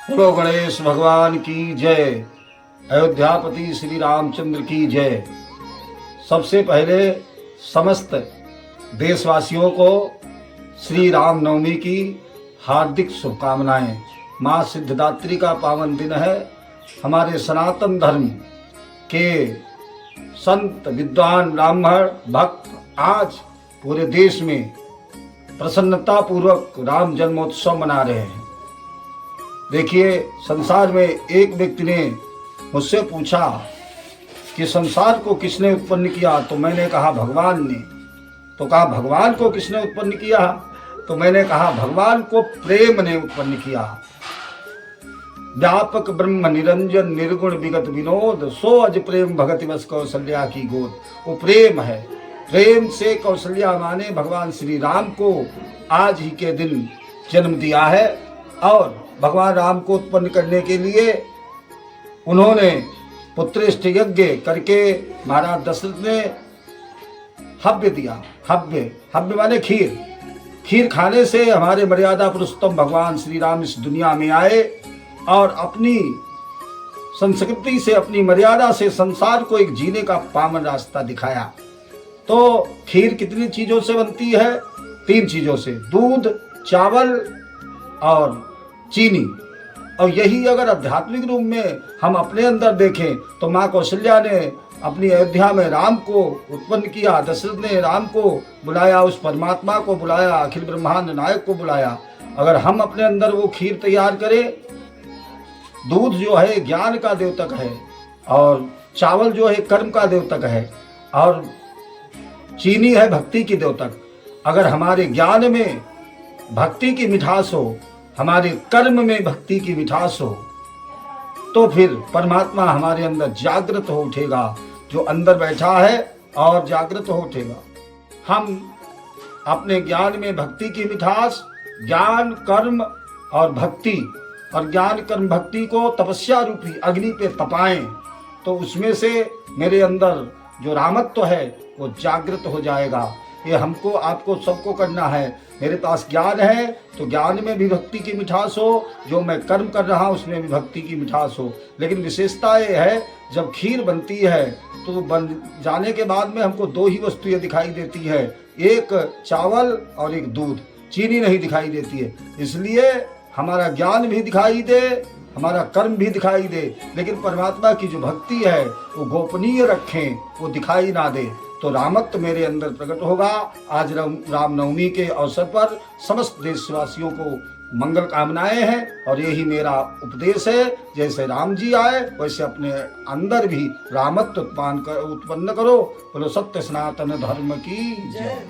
बोलो गणेश भगवान की जय। अयोध्यापति श्री रामचंद्र की जय। सबसे पहले समस्त देशवासियों को श्री राम नवमी की हार्दिक शुभकामनाएं। माँ सिद्धिदात्री का पावन दिन है। हमारे सनातन धर्म के संत विद्वान ब्राह्मण भक्त आज पूरे देश में प्रसन्नता पूर्वक राम जन्मोत्सव मना रहे हैं। देखिए, संसार में एक व्यक्ति ने मुझसे पूछा कि संसार को किसने उत्पन्न किया, तो मैंने कहा भगवान ने। तो कहा भगवान को किसने उत्पन्न किया, तो मैंने कहा भगवान को प्रेम ने उत्पन्न किया। व्यापक ब्रह्म निरंजन निर्गुण विगत विनोद, सो अज प्रेम भगति बस कौशल्या की गोद। वो प्रेम है। प्रेम से कौशल्या माँ ने भगवान श्री राम को आज ही के दिन जन्म दिया है और भगवान राम को उत्पन्न करने के लिए उन्होंने पुत्रेष्ठ यज्ञ करके महाराज दशरथ ने हव्य दिया। हव्य माने खीर। खीर खाने से हमारे मर्यादा पुरुषोत्तम भगवान श्री राम इस दुनिया में आए और अपनी संस्कृति से, अपनी मर्यादा से संसार को एक जीने का पावन रास्ता दिखाया। तो खीर कितनी चीजों से बनती है? 3 चीजों से, दूध, चावल और चीनी। और यही अगर आध्यात्मिक रूप में हम अपने अंदर देखें तो माँ कौशल्या ने अपनी अयोध्या में राम को उत्पन्न किया। दशरथ ने राम को बुलाया, उस परमात्मा को बुलाया, अखिल ब्रह्मांड नायक को बुलाया। अगर हम अपने अंदर वो खीर तैयार करें, दूध जो है ज्ञान का द्योतक है और चावल जो है कर्म का द्योतक है और चीनी है भक्ति की द्योतक। अगर हमारे ज्ञान में भक्ति की मिठास हो, हमारे कर्म में भक्ति की मिठास हो, तो फिर परमात्मा हमारे अंदर जागृत हो उठेगा। जो अंदर बैठा है और जागृत हो उठेगा। हम अपने ज्ञान में भक्ति की मिठास, ज्ञान कर्म और भक्ति, और ज्ञान कर्म भक्ति को तपस्या रूपी अग्नि पे तपाएं, तो उसमें से मेरे अंदर जो रामत्व है वो जागृत हो जाएगा। ये हमको, आपको, सबको करना है। मेरे पास ज्ञान है तो ज्ञान में भी भक्ति की मिठास हो, जो मैं कर्म कर रहा हूँ उसमें भी भक्ति की मिठास हो। लेकिन विशेषता ये है, जब खीर बनती है तो बन जाने के बाद में हमको 2 ही वस्तुएं दिखाई देती है, एक चावल और एक दूध। चीनी नहीं दिखाई देती है। इसलिए हमारा ज्ञान भी दिखाई दे, हमारा कर्म भी दिखाई दे, लेकिन परमात्मा की जो भक्ति है वो गोपनीय रखें, वो दिखाई ना दे, तो रामत्व मेरे अंदर प्रकट होगा। आज रामनवमी के अवसर पर समस्त देशवासियों को मंगल कामनाएं हैं और यही मेरा उपदेश है। जैसे राम जी आए वैसे अपने अंदर भी रामत्व उत्पन्न करो। बोलो सत्य सनातन धर्म की जय।